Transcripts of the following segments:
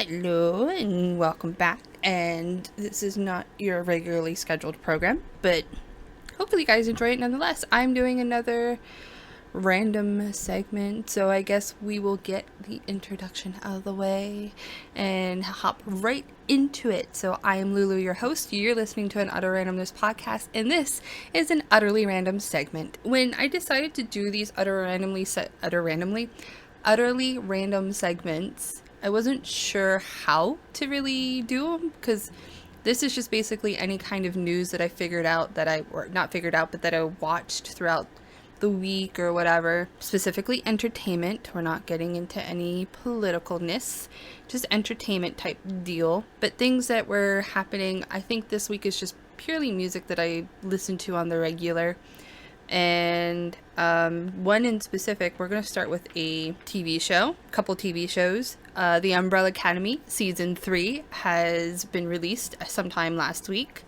Hello and welcome back. And this is not your regularly scheduled program, but hopefully you guys enjoy it nonetheless. I'm doing another random segment, so I guess we will get the introduction out of the way and hop right into it. So I am Lulu, your host. You're listening to an Utter Randomness podcast, and this is an utterly random segment. When I decided to do these utterly random segments, I wasn't sure how to really do them because this is just basically any kind of news that I figured out or not figured out, but that I watched throughout the week or whatever. Specifically entertainment. We're not getting into any politicalness, just entertainment type deal. But things that were happening, I think this week is just purely music that I listen to on the regular. And one in specific, we're going to start with a couple TV shows. The Umbrella Academy Season 3 has been released sometime last week.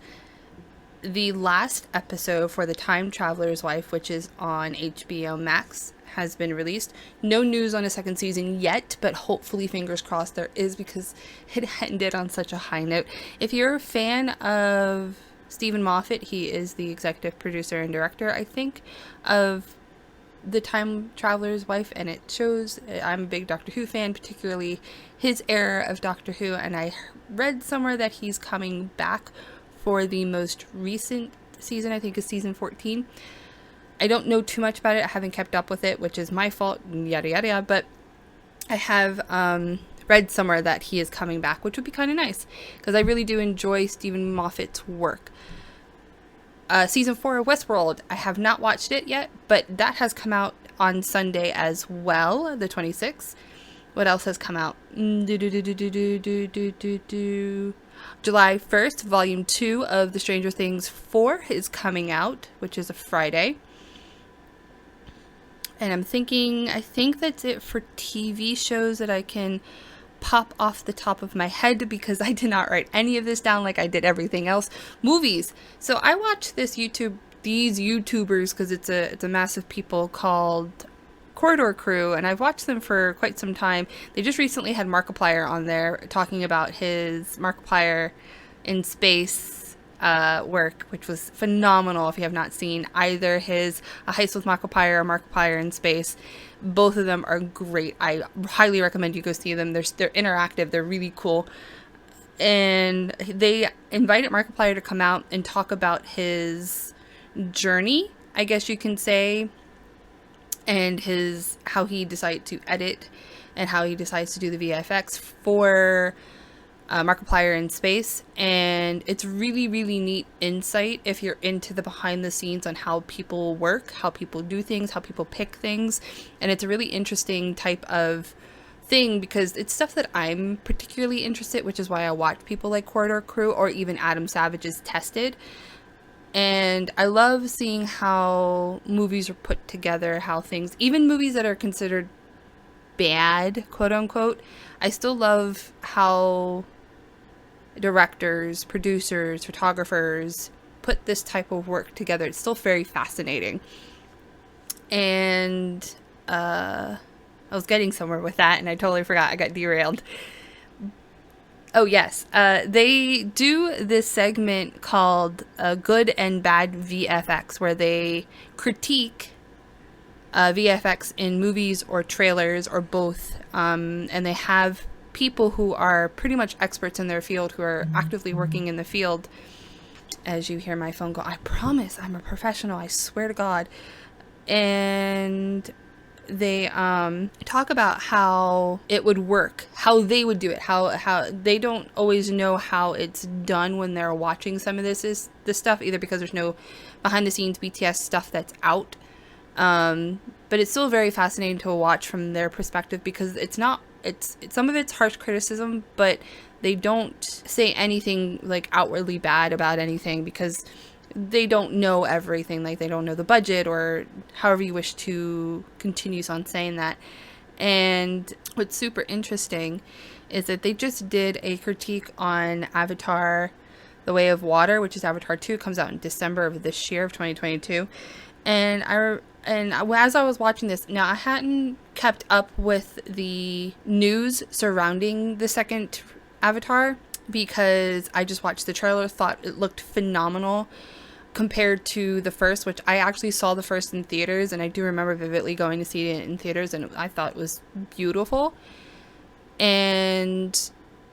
The last episode for The Time Traveler's Wife, which is on HBO Max, has been released. No news on a second season yet, but hopefully, fingers crossed, there is, because it ended on such a high note. If you're a fan of Stephen Moffat, he is the executive producer and director, I think, of The Time Traveler's Wife, and it shows. I'm a big Doctor Who fan, particularly his era of Doctor Who, and I read somewhere that he's coming back for the most recent season, I think is season 14. I don't know too much about it. I haven't kept up with it, which is my fault, yada yada yada, but I have read somewhere that he is coming back, which would be kind of nice, because I really do enjoy Stephen Moffat's work. Season 4 of Westworld, I have not watched it yet, but that has come out on Sunday as well, the 26th. What else has come out? July 1st, Volume 2 of The Stranger Things 4 is coming out, which is a Friday. And I think that's it for TV shows that I can pop off the top of my head, because I did not write any of this down like I did everything else. Movies. So I watch these YouTubers, because it's a mass of people, called Corridor Crew, and I've watched them for quite some time. They just recently had Markiplier on there talking about his Markiplier in space work, which was phenomenal. If you have not seen either his A Heist with Markiplier or Markiplier in Space, both of them are great. I highly recommend you go see them. They're interactive. They're really cool. And they invited Markiplier to come out and talk about his journey, I guess you can say, and how he decided to edit and how he decides to do the VFX for Markiplier in Space. And it's really, really neat insight if you're into the behind the scenes on how people work, how people do things, how people pick things. And it's a really interesting type of thing, because it's stuff that I'm particularly interested, which is why I watch people like Corridor Crew or even Adam Savage's Tested. And I love seeing how movies are put together, how things, even movies that are considered bad, quote unquote, I still love how directors, producers, photographers put this type of work together. It's still very fascinating. And I was getting somewhere with that, and I totally forgot. I got derailed. Oh, yes. They do this segment called Good and Bad VFX, where they critique VFX in movies or trailers or both. And they have people who are pretty much experts in their field, who are actively working in the field. As you hear my phone go, I promise I'm a professional. I swear to God. And they talk about how it would work, how they would do it, how they don't always know how it's done when they're watching some of this stuff, either because there's no behind the scenes BTS stuff that's out, but it's still very fascinating to watch from their perspective, because it's some of it's harsh criticism, but they don't say anything like outwardly bad about anything, because they don't know everything. Like, they don't know the budget, or however you wish to continue on saying that. And what's super interesting is that they just did a critique on Avatar The Way of Water, which is Avatar 2, comes out in December of this year, of 2022. And as I was watching this, now I hadn't kept up with the news surrounding the second Avatar because I just watched the trailer, thought it looked phenomenal compared to the first, which I actually saw the first in theaters, and I do remember vividly going to see it in theaters, and I thought it was beautiful. And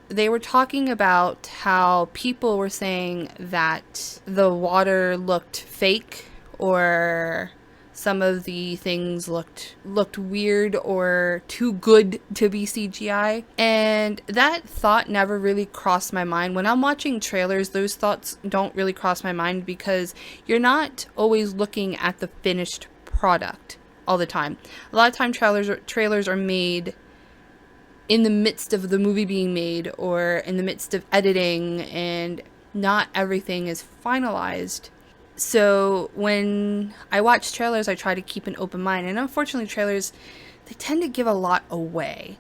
they were talking about how people were saying that the water looked fake, or some of the things looked weird or too good to be CGI. And that thought never really crossed my mind. When I'm watching trailers, those thoughts don't really cross my mind because you're not always looking at the finished product all the time. A lot of time trailers are made in the midst of the movie being made or in the midst of editing, and not everything is finalized. So when I watch trailers, I try to keep an open mind. And unfortunately, trailers, they tend to give a lot away.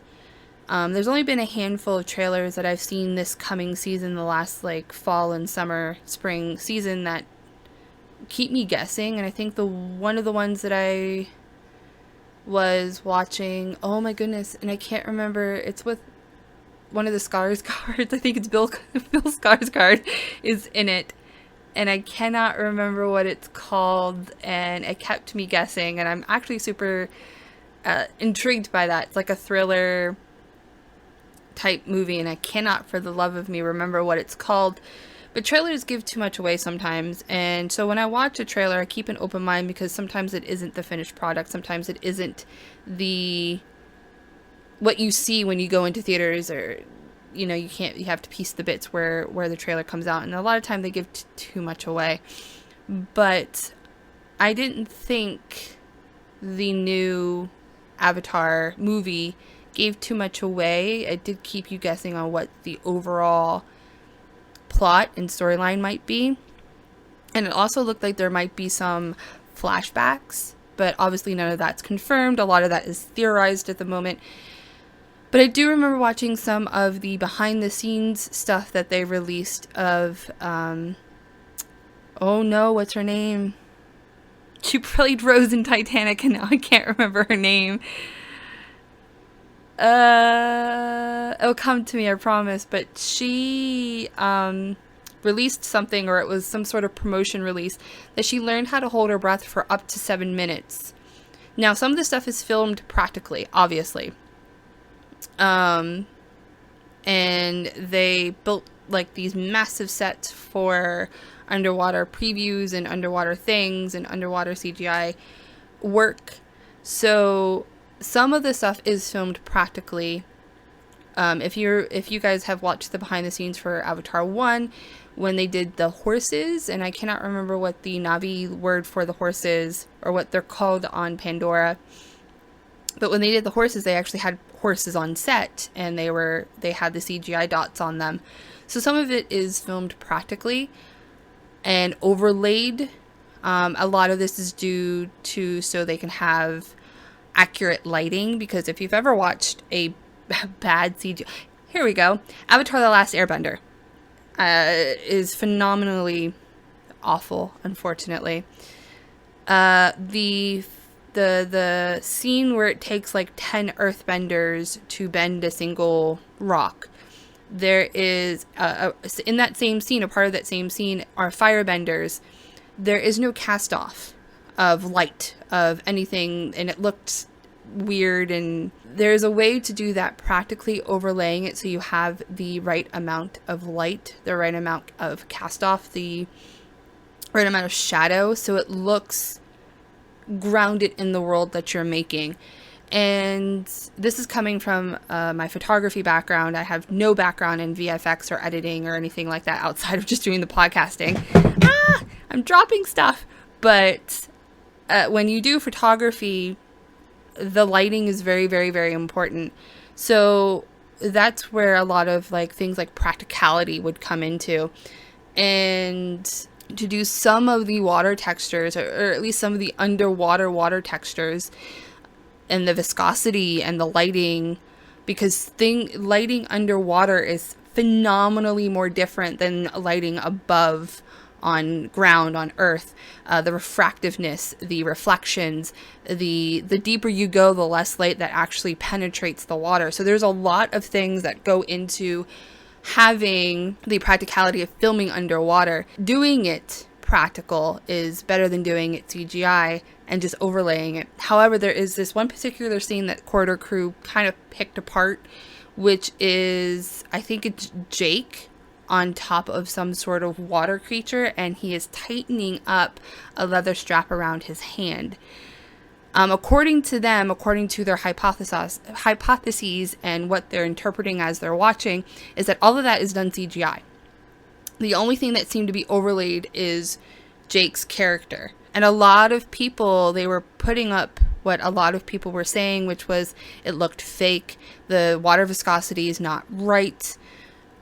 There's only been a handful of trailers that I've seen this coming season, the last like fall and summer, spring season, that keep me guessing. And I think one of the ones that I was watching, oh my goodness, and I can't remember, it's with one of the Skarsgårds. I think it's Bill Skarsgård is in it. And I cannot remember what it's called, and it kept me guessing, and I'm actually super intrigued by that. It's like a thriller type movie, and I cannot for the love of me remember what it's called. But trailers give too much away sometimes, and so when I watch a trailer, I keep an open mind because sometimes it isn't the finished product. Sometimes it isn't what you see when you go into theaters, or you have to piece the bits where the trailer comes out, and a lot of time they give too much away. But I didn't think the new Avatar movie gave too much away. It did keep you guessing on what the overall plot and storyline might be, and it also looked like there might be some flashbacks, but obviously none of that's confirmed. A lot of that is theorized at the moment. But I do remember watching some of the behind-the-scenes stuff that they released of, oh no, what's her name? She played Rose in Titanic, and now I can't remember her name. It'll come to me, I promise. But she released something, or it was some sort of promotion release, that she learned how to hold her breath for up to 7 minutes. Now, some of this stuff is filmed practically, obviously. And they built like these massive sets for underwater previews and underwater things and underwater CGI work. So some of the stuff is filmed practically. If you guys have watched the behind the scenes for Avatar 1, when they did the horses, and I cannot remember what the Na'vi word for the horses, or what they're called on Pandora, but when they did the horses, they actually had horses on set, and they had the CGI dots on them. So some of it is filmed practically and overlaid. A lot of this is due to so they can have accurate lighting, because if you've ever watched a bad CGI, here we go, Avatar: The Last Airbender is phenomenally awful, unfortunately. The scene where it takes like 10 earthbenders to bend a single rock, there is in that same scene, a part of that same scene, are firebenders. There is no cast off of light of anything, and it looked weird, and there's a way to do that practically, overlaying it so you have the right amount of light, the right amount of cast off, the right amount of shadow, so it looks grounded in the world that you're making. And this is coming from my photography background. I have no background in VFX or editing or anything like that outside of just doing the podcasting. I'm dropping stuff. But when you do photography, the lighting is very, very, very important. So that's where a lot of like things like practicality would come into. And to do some of the water textures, or at least some of the underwater water textures, and the viscosity and the lighting, because lighting underwater is phenomenally more different than lighting above on ground, on earth, the refractiveness, the reflections, the deeper you go, the less light that actually penetrates the water. So there's a lot of things that go into having the practicality of filming underwater. Doing it practical is better than doing it CGI and just overlaying it. However, there is this one particular scene that Corridor Crew kind of picked apart, which is, I think it's Jake on top of some sort of water creature, and he is tightening up a leather strap around his hand. According to them, according to their hypotheses and what they're interpreting as they're watching, is that all of that is done CGI. The only thing that seemed to be overlaid is Jake's character. And a lot of people, they were putting up what a lot of people were saying, which was it looked fake. The water viscosity is not right.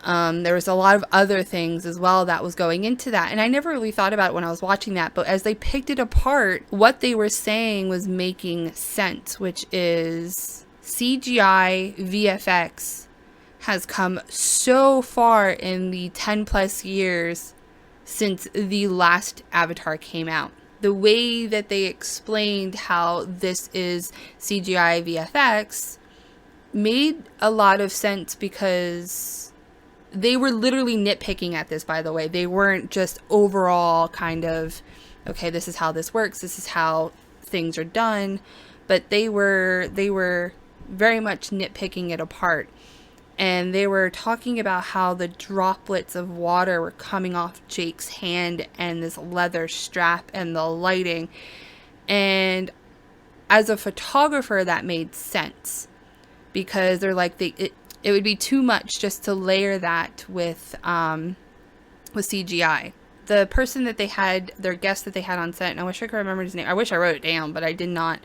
There was a lot of other things as well that was going into that. And I never really thought about it when I was watching that. But as they picked it apart, what they were saying was making sense, which is CGI VFX has come so far in the 10 plus years since the last Avatar came out. The way that they explained how this is CGI VFX made a lot of sense, because they were literally nitpicking at this, by the way. They weren't just overall kind of, okay, this is how this works, this is how things are done, but they were very much nitpicking it apart. And they were talking about how the droplets of water were coming off Jake's hand and this leather strap and the lighting. And as a photographer, that made sense, because they're like, it would be too much just to layer that with CGI. The person that they had, their guest that they had on set, and I wish I could remember his name. I wish I wrote it down, but I did not.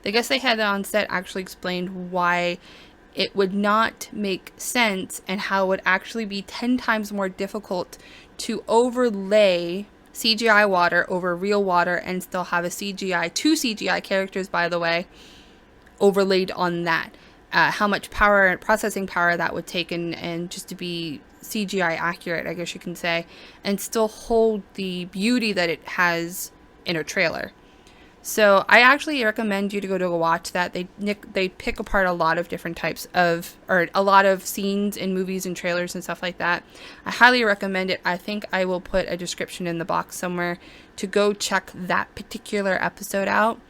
The guest they had on set actually explained why it would not make sense and how it would actually be 10 times more difficult to overlay CGI water over real water and still have two CGI characters, by the way, overlaid on that. How much power and processing power that would take, and just to be CGI accurate, I guess you can say, and still hold the beauty that it has in a trailer. So I actually recommend you to go watch that. They pick apart a lot of different types of, or a lot of scenes in movies and trailers and stuff like that. I highly recommend it. I think I will put a description in the box somewhere to go check that particular episode out.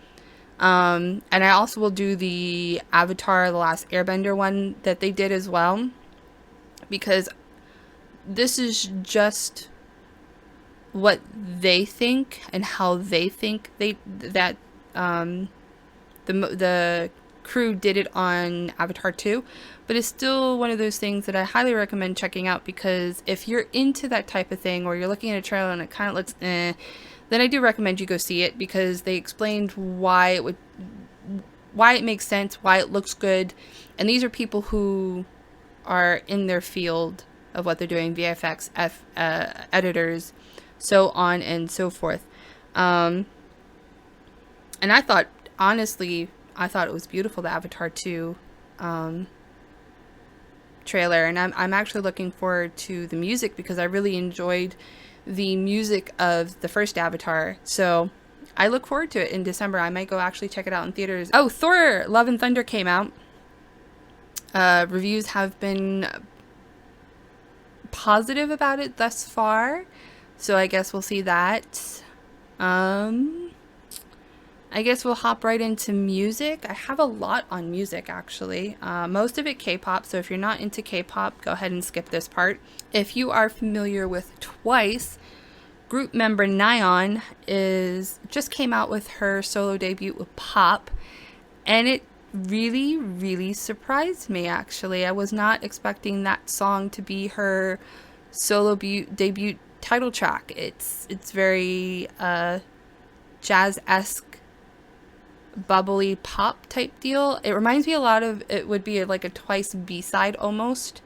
And I also will do the Avatar: The Last Airbender one that they did as well, because this is just what they think and how they think the crew did it on Avatar 2, but it's still one of those things that I highly recommend checking out, because if you're into that type of thing, or you're looking at a trailer and it kind of looks then I do recommend you go see it, because they explained why it makes sense, why it looks good, and these are people who are in their field of what they're doing, VFX, editors, so on and so forth. And I thought, honestly, it was beautiful, the Avatar 2 trailer, and I'm actually looking forward to the music, because I really enjoyed the music of the first Avatar. So I look forward to it in December. I might go actually check it out in theaters. Oh, Thor: Love and Thunder came out. Reviews have been positive about it thus far, so I guess we'll see that. I guess we'll hop right into music. I have a lot on music, actually. Most of it K-pop, so if you're not into K-pop, go ahead and skip this part. If you are familiar with Twice, group member Nayeon just came out with her solo debut with Pop, and it really, really surprised me, actually. I was not expecting that song to be her solo debut title track. It's very jazz-esque, bubbly pop type deal. It reminds me a lot of, it would be like a Twice B-side almost.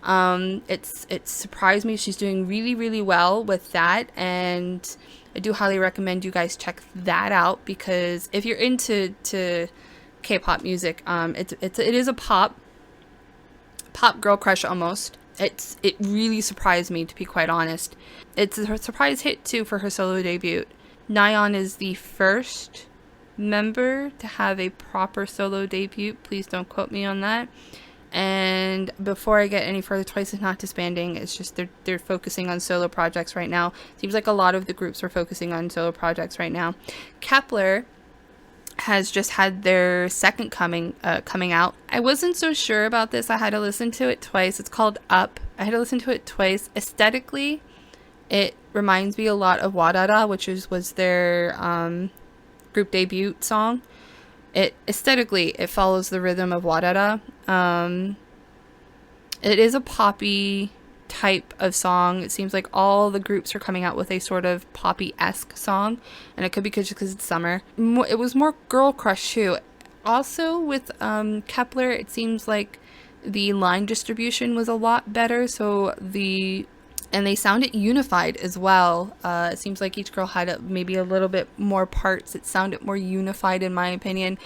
It surprised me. She's doing really, really well with that, and I do highly recommend you guys check that out, because if you're into K-pop music, it is a pop girl crush almost. It really surprised me, to be quite honest. It's a surprise hit too for her solo debut. Nayeon is the first member to have a proper solo debut. Please don't quote me on that. And before I get any further, Twice is not disbanding. It's just they're focusing on solo projects right now. Seems like a lot of the groups are focusing on solo projects right now. Kepler has just had their second coming out. I wasn't so sure about this. I had to listen to it twice. It's called Up. I had to listen to it twice. Aesthetically, it reminds me a lot of Wadada, which was their group debut song. It aesthetically, it follows the rhythm of Wadada. It is a poppy type of song. It seems like all the groups are coming out with a sort of poppy-esque song, and it could be just because it's summer. It was more girl crush too. Also with Kepler, it seems like the line distribution was a lot better, and they sounded unified as well. It seems like each girl had maybe a little bit more parts. It sounded more unified in my opinion.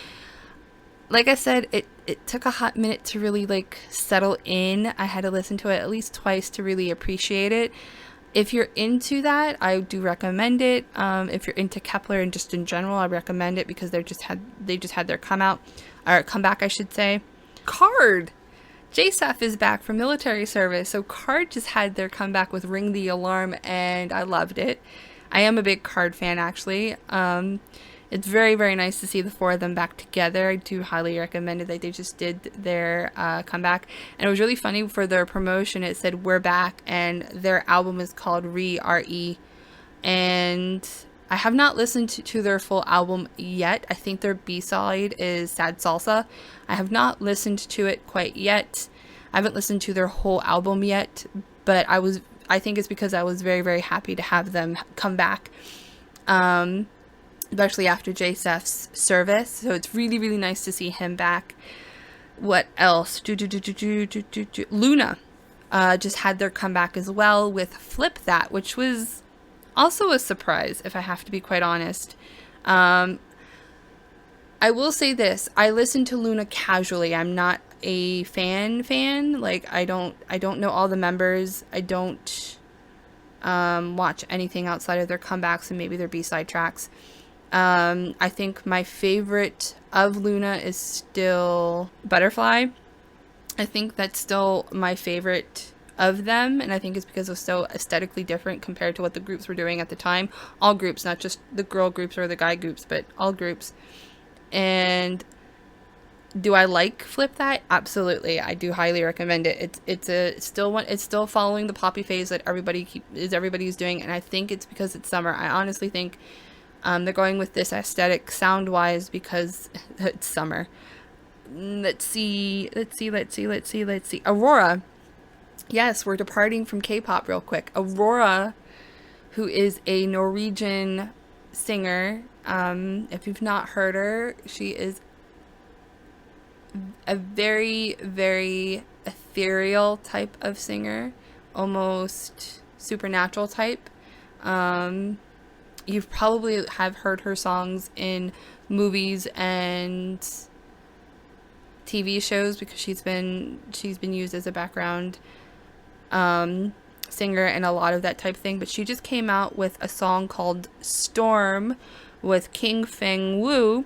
Like I said, it took a hot minute to really like settle in. I had to listen to it at least twice to really appreciate it. If you're into that, I do recommend it. If you're into Kepler and just in general, I recommend it because they just had their comeback, I should say. Card! JSAF is back from military service, so Card just had their comeback with Ring the Alarm, and I loved it. I am a big Card fan, actually. It's very, very nice to see the four of them back together. I do highly recommend it. They just did their comeback, and it was really funny for their promotion. It said "We're Back," and their album is called Re, and I have not listened to their full album yet. I think their B-side is Sad Salsa. I have not listened to it quite yet. I haven't listened to their whole album yet, but I think it's because I was very, very happy to have them come back, especially after JSF's service. So it's really, really nice to see him back. What else? Loona just had their comeback as well with Flip That, which was also a surprise, if I have to be quite honest. I will say this. I listen to Loona casually. I'm not a fan. Like, I don't know all the members. I don't watch anything outside of their comebacks and maybe their B-side tracks. I think my favorite of Loona is still Butterfly. I think that's still my favorite of them, and I think it's because it was so aesthetically different compared to what the groups were doing at the time. All groups, not just the girl groups or the guy groups, but all groups. And do I like Flip That? Absolutely. I do highly recommend it. It's still following the poppy phase that everybody's doing, and I think it's because it's summer. I honestly think they're going with this aesthetic sound wise because it's summer. Let's see. Aurora. Yes, we're departing from K-pop real quick. Aurora, who is a Norwegian singer. If you've not heard her, she is a very, very ethereal type of singer, almost supernatural type. You probably have heard her songs in movies and TV shows because she's been used as a background singer and a lot of that type of thing. But she just came out with a song called Storm with King Feng Woo,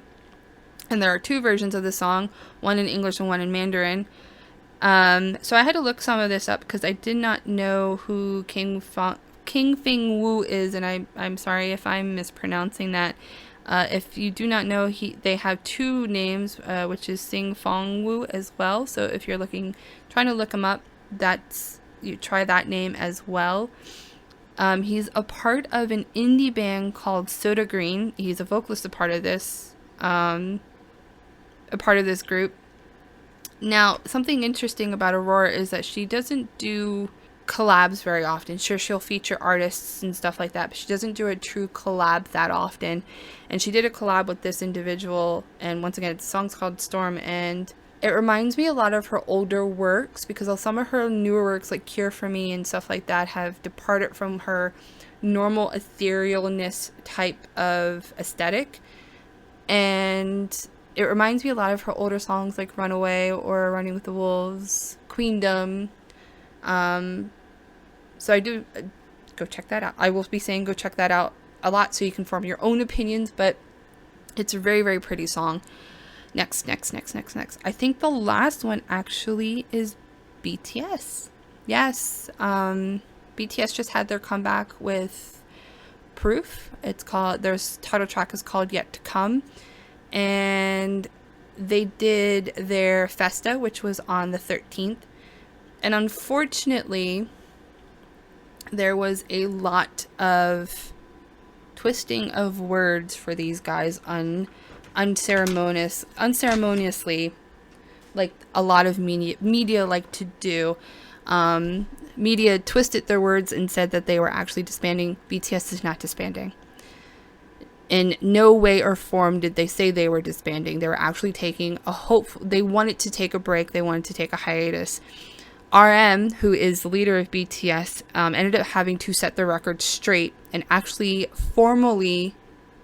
and there are two versions of the song, one in English and one in Mandarin. So I had to look some of this up because I did not know who King Feng Woo is, and I'm sorry if I'm mispronouncing that. If you do not know, they have two names, which is Sing Fong Woo as well. So if you're trying to look him up, you try that name as well. He's a part of an indie band called Soda Green. He's a vocalist, a part of this group. Now, something interesting about Aurora is that she doesn't do collabs very often. Sure, she'll feature artists and stuff like that, but she doesn't do a true collab that often. And she did a collab with this individual, and once again, the song's called Storm, and it reminds me a lot of her older works because some of her newer works, like Cure for Me and stuff like that, have departed from her normal etherealness type of aesthetic. And it reminds me a lot of her older songs like Runaway or Running with the Wolves, Queendom. So I do go check that out. I will be saying go check that out a lot so you can form your own opinions, but it's a very, very pretty song. Next. I think the last one actually is BTS. Yes, BTS just had their comeback with Proof. It's called, their title track is called Yet to Come. And they did their Festa, which was on the 13th. And unfortunately, there was a lot of twisting of words for these guys unceremoniously, like a lot of media like to do. Media twisted their words and said that they were actually disbanding. BTS is not disbanding. In no way or form did they say they were disbanding. They were actually taking they wanted to take a break. They wanted to take a hiatus. RM, who is the leader of BTS, ended up having to set the record straight and actually formally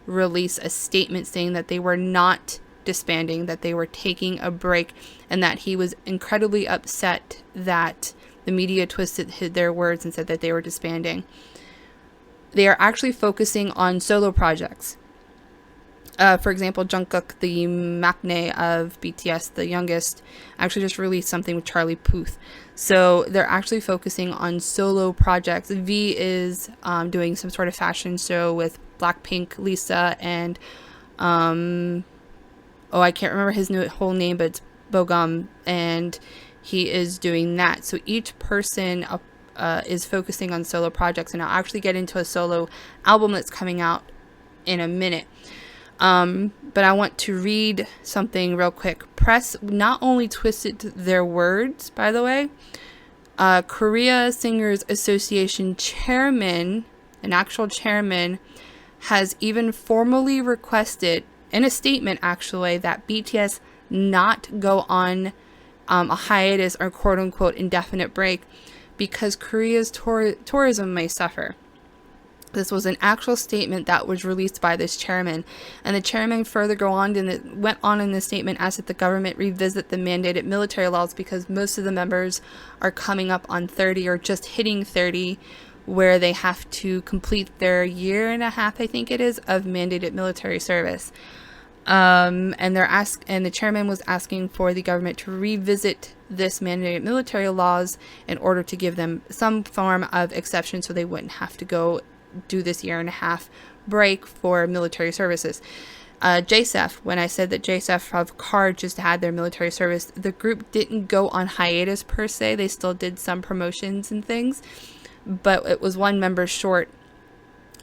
release a statement saying that they were not disbanding, that they were taking a break, and that he was incredibly upset that the media twisted their words and said that they were disbanding. They are actually focusing on solo projects. For example, Jungkook, the maknae of BTS, the youngest, actually just released something with Charlie Puth. So they're actually focusing on solo projects. V is doing some sort of fashion show with Blackpink, Lisa, and I can't remember his whole name, but it's Bogum, and he is doing that. So each person is focusing on solo projects, and I'll actually get into a solo album that's coming out in a minute. But I want to read something real quick. Press not only twisted their words, by the way. Korea Singers Association chairman, an actual chairman, has even formally requested, in a statement actually, that BTS not go on a hiatus or quote-unquote indefinite break because Korea's tourism may suffer. This was an actual statement that was released by this chairman, and the chairman further went on in the statement, asked that the government revisit the mandated military laws because most of the members are coming up on 30 or just hitting 30, where they have to complete their year and a half, I think it is, of mandated military service. And the chairman was asking for the government to revisit this mandated military laws in order to give them some form of exception so they wouldn't have to go do this year and a half break for military services. JSEF, when I said that JSEF of KARD just had their military service, the group didn't go on hiatus per se. They still did some promotions and things, but it was one member short.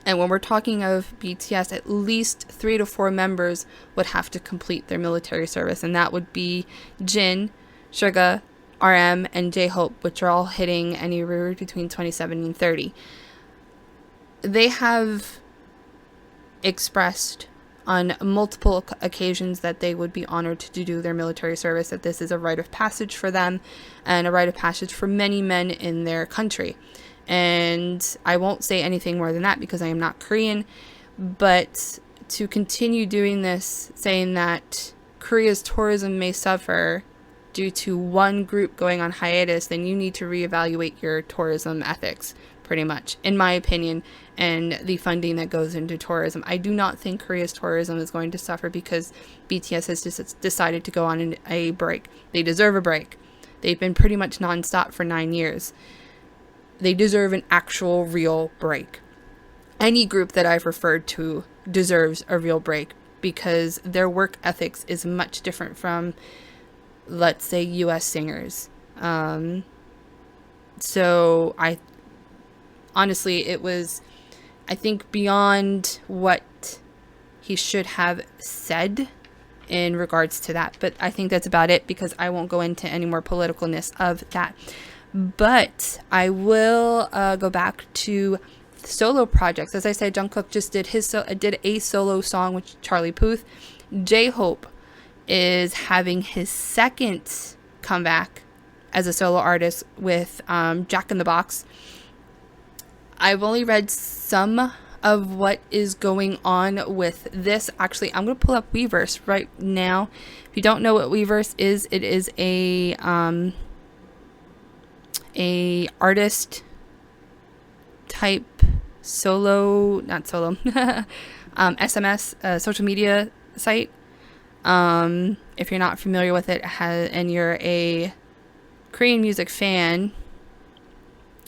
And when we're talking of BTS, at least 3 to 4 members would have to complete their military service, and that would be Jin, Suga, RM, and J-Hope, which are all hitting anywhere between 27 and 30. They have expressed on multiple occasions that they would be honored to do their military service, that this is a rite of passage for them and a rite of passage for many men in their country. And I won't say anything more than that because I am not Korean, but to continue doing this, saying that Korea's tourism may suffer due to one group going on hiatus, then you need to reevaluate your tourism ethics, pretty much, in my opinion, and the funding that goes into tourism. I do not think Korea's tourism is going to suffer because BTS has just decided to go on a break. They deserve a break. They've been pretty much nonstop for 9 years. They deserve an actual real break. Any group that I've referred to deserves a real break because their work ethics is much different from, let's say, US singers. So honestly, it was, I think, beyond what he should have said in regards to that. But I think that's about it because I won't go into any more politicalness of that. But I will go back to solo projects. As I said, Jungkook just did a solo song with Charlie Puth. J-Hope is having his second comeback as a solo artist with Jack in the Box. I've only read some of what is going on with this. Actually, I'm going to pull up Weverse right now. If you don't know what Weverse is, it is a artist type not solo, SMS, social media site. If you're not familiar with it, and you're a Korean music fan,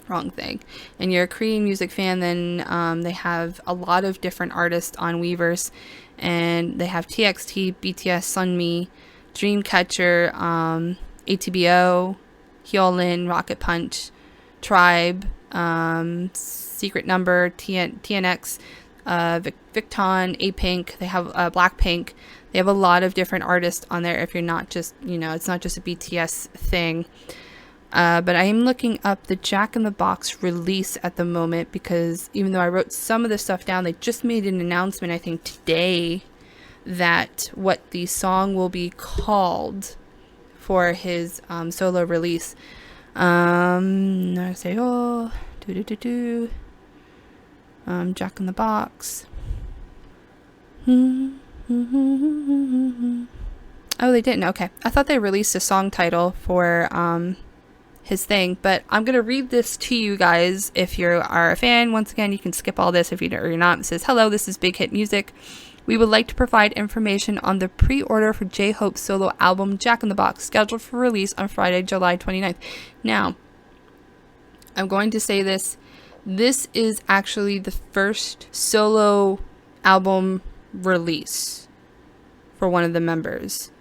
wrong thing, and you're a Korean music fan, then they have a lot of different artists on Weverse, and they have TXT, BTS, Sunmi, Dreamcatcher, ATBO, Hyolyn, Rocket Punch, Tribe, Secret Number, TNX, Victon, A-Pink. They have Blackpink. They have a lot of different artists on there. If you're not just, it's not just a BTS thing. But I am looking up the Jack in the Box release at the moment, because even though I wrote some of the stuff down, they just made an announcement, I think today, that what the song will be called for his solo release. I say, Jack in the Box. Oh, they didn't. Okay. I thought they released a song title for his thing, but I'm going to read this to you guys. If you are a fan, once again, you can skip all this if you're not. It says, "Hello, this is Big Hit Music. We would like to provide information on the pre-order for J-Hope's solo album, Jack in the Box, scheduled for release on Friday, July 29th. Now, I'm going to say this. This is actually the first solo album release for one of the members.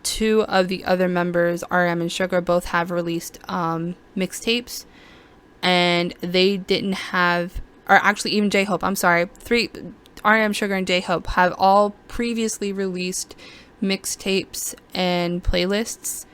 Two of the other members, RM and Sugar, both have released mixtapes, and they didn't have, or actually even J-Hope, I'm sorry, RM, Sugar, and J-Hope have all previously released mixtapes and playlists,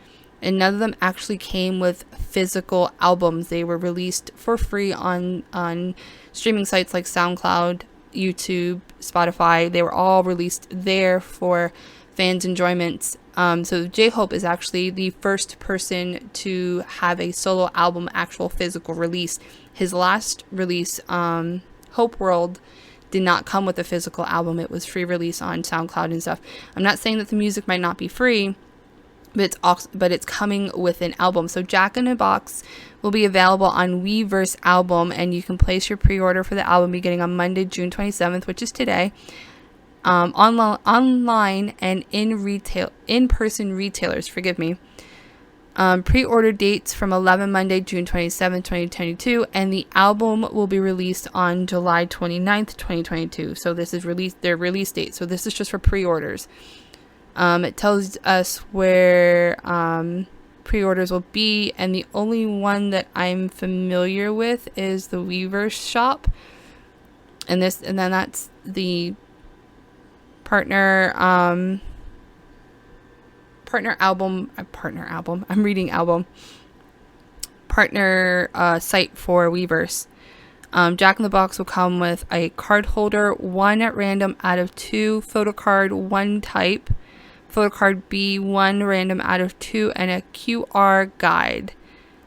and none of them actually came with physical albums. They were released for free on streaming sites like SoundCloud, YouTube, Spotify. They were all released there for fans' enjoyments. So J-Hope is actually the first person to have a solo album actual physical release. His last release, Hope World, did not come with a physical album. It was free release on SoundCloud and stuff. I'm not saying that the music might not be free, but it's coming with an album. So Jack in a Box will be available on Weverse Album, and you can place your pre-order for the album beginning on Monday, June 27th, which is today, online and in-person retailers. Pre-order dates from 11 Monday, June 27, 2022, and the album will be released on July 29th, 2022. So this is their release date. So this is just for pre-orders. It tells us where pre-orders will be, and the only one that I'm familiar with is the Weverse shop. And then that's the partner album. I'm reading album. Partner site for Weverse. Jack in the Box will come with a card holder, one at random out of 2, photo card, 1 type, photo card B, 1 random out of 2, and a QR guide,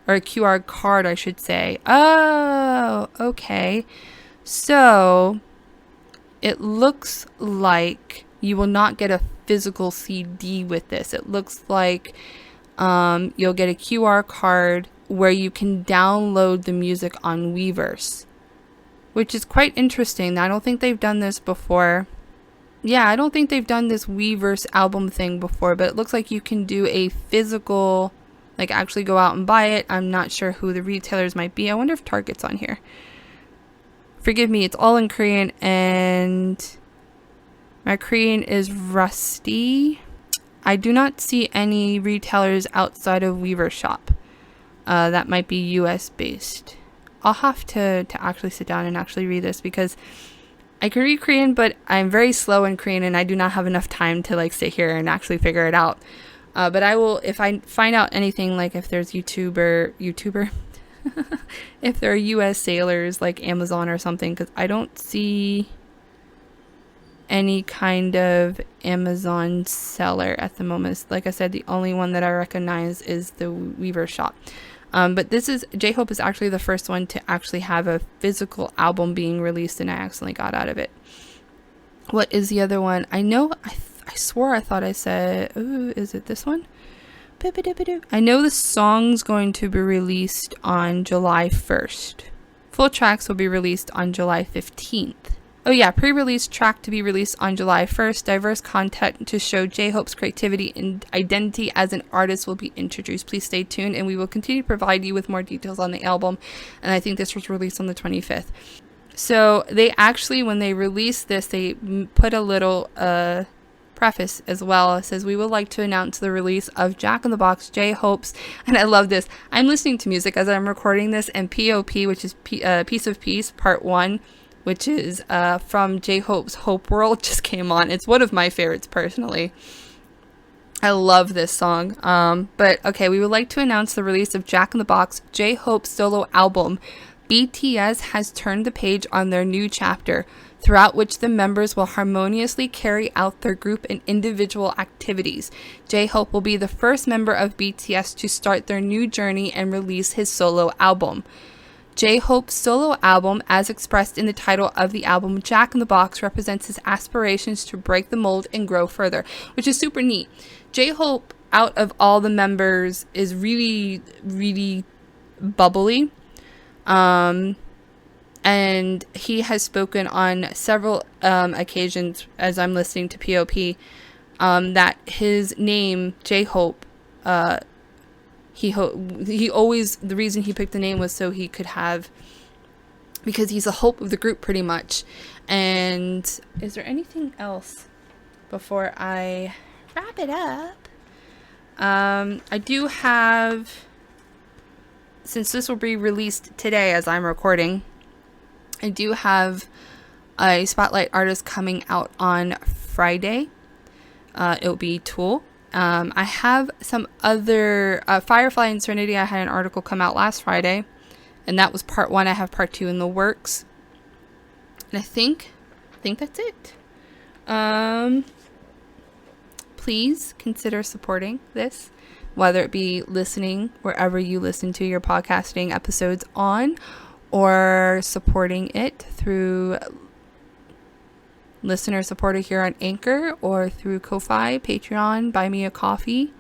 or a QR card, I should say. Oh, okay. So it looks like you will not get a physical CD with this. It looks like you'll get a QR card where you can download the music on Weverse, which is quite interesting. I don't think they've done this before. Yeah, I don't think they've done this Weverse album thing before, but it looks like you can do a physical, like actually go out and buy it. I'm not sure who the retailers might be. I wonder if Target's on here. Forgive me, it's all in Korean, and my Korean is rusty. I do not see any retailers outside of Weverse shop. That might be US based. I'll have to actually sit down and actually read this, because I can read Korean, but I'm very slow in Korean, and I do not have enough time to like sit here and actually figure it out. But I will, if I find out anything, like if there's YouTuber, if there are US sailors like Amazon or something, because I don't see any kind of Amazon seller at the moment. Like I said, the only one that I recognize is the Weverse shop. But J-Hope is actually the first one to actually have a physical album being released, and I accidentally got out of it. What is the other one? I know, I swore I thought I said, ooh, is it this one? I know the song's going to be released on July 1st. Full tracks will be released on July 15th. Oh yeah, pre-release track to be released on July 1st. Diverse content to show J-Hope's creativity and identity as an artist will be introduced. Please stay tuned and we will continue to provide you with more details on the album. And I think this was released on the 25th. So they actually, when they released this, they put a little preface as well. It says, we would like to announce the release of Jack in the Box, J-Hope's, and I love this. I'm listening to music as I'm recording this, and POP, which is Piece of Peace, Part 1, which is from J-Hope's Hope World, just came on. It's one of my favorites personally. I love this song. But okay, we would like to announce the release of Jack in the Box, J-Hope's solo album. BTS has turned the page on their new chapter, throughout which the members will harmoniously carry out their group and individual activities. J-Hope will be the first member of BTS to start their new journey and release his solo album. J-Hope's solo album, as expressed in the title of the album, Jack in the Box, represents his aspirations to break the mold and grow further, which is super neat. J-Hope, out of all the members, is really, really bubbly. And he has spoken on several occasions as I'm listening to POP that his name, J-Hope, he always, the reason he picked the name was so he could have, because he's the hope of the group pretty much. And is there anything else before I wrap it up? I do have, since this will be released today as I'm recording, I do have a spotlight artist coming out on Friday. It'll be Tool. I have some other Firefly and Serenity. I had an article come out last Friday, and that was part 1. I have part 2 in the works, and I think that's it. Please consider supporting this, whether it be listening wherever you listen to your podcasting episodes on, or supporting it through listener supporter here on Anchor, or through Ko-Fi, Patreon, Buy Me a Coffee.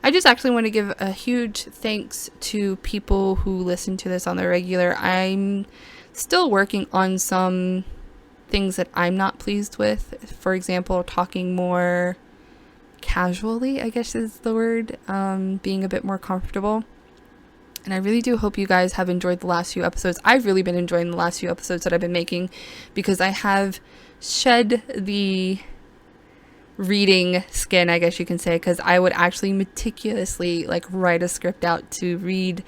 I just actually want to give a huge thanks to people who listen to this on the regular. I'm still working on some things that I'm not pleased with. For example, talking more casually, I guess is the word, being a bit more comfortable. And I really do hope you guys have enjoyed the last few episodes. I've really been enjoying the last few episodes that I've been making, because I have shed the reading skin, I guess you can say, because I would actually meticulously write a script out to read,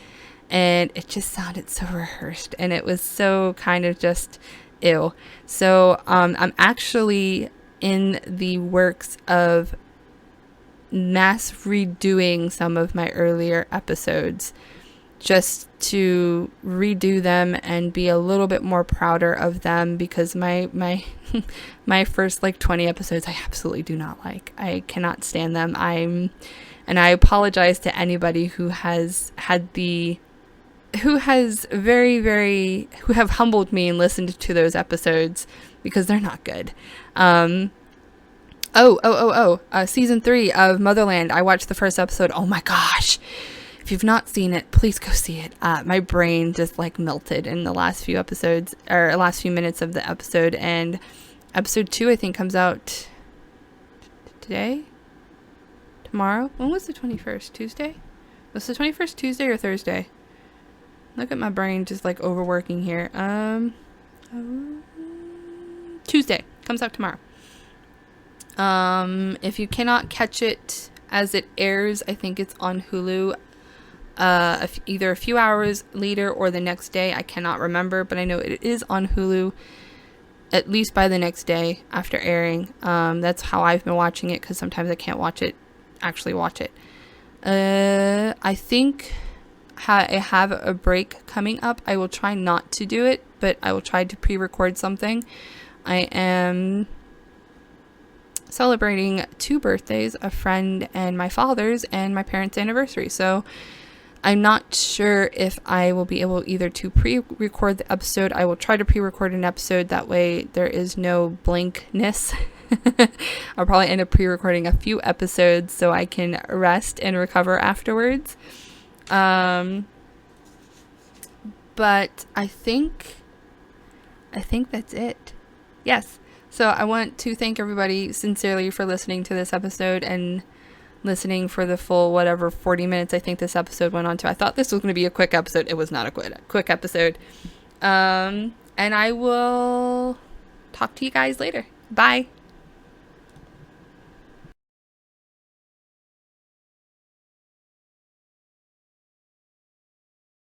and it just sounded so rehearsed, and it was so kind of just ew. So I'm actually in the works of mass redoing some of my earlier episodes, just to redo them and be a little bit more prouder of them, because my my first 20 episodes I absolutely do not like. I cannot stand them. And I apologize to anybody who has humbled me and listened to those episodes, because they're not good. Season 3 of Motherland, I watched the first episode. Oh my gosh. If you've not seen it, please go see it. My brain just melted in the last few episodes, or last few minutes of the episode. And episode 2, I think, comes out today? Tomorrow? When was the 21st? Tuesday? Was the 21st Tuesday or Thursday? Look at my brain just overworking here. Tuesday. Comes out tomorrow. If you cannot catch it as it airs, I think it's on Hulu. Either a few hours later or the next day. I cannot remember, but I know it is on Hulu at least by the next day after airing. That's how I've been watching it, because sometimes I can't watch it. I think I have a break coming up. I will try not to do it, but I will try to pre-record something. I am celebrating 2 birthdays, a friend and my father's, and my parents' anniversary. So I'm not sure if I will be able either to pre-record the episode. I will try to pre-record an episode. That way there is no blankness I'll probably end up pre-recording a few episodes so I can rest and recover afterwards. But I think that's it. Yes. So I want to thank everybody sincerely for listening to this episode and listening for the full 40 minutes I think this episode went on to. I thought this was going to be a quick episode. It was not a quick episode. And I will talk to you guys later. Bye.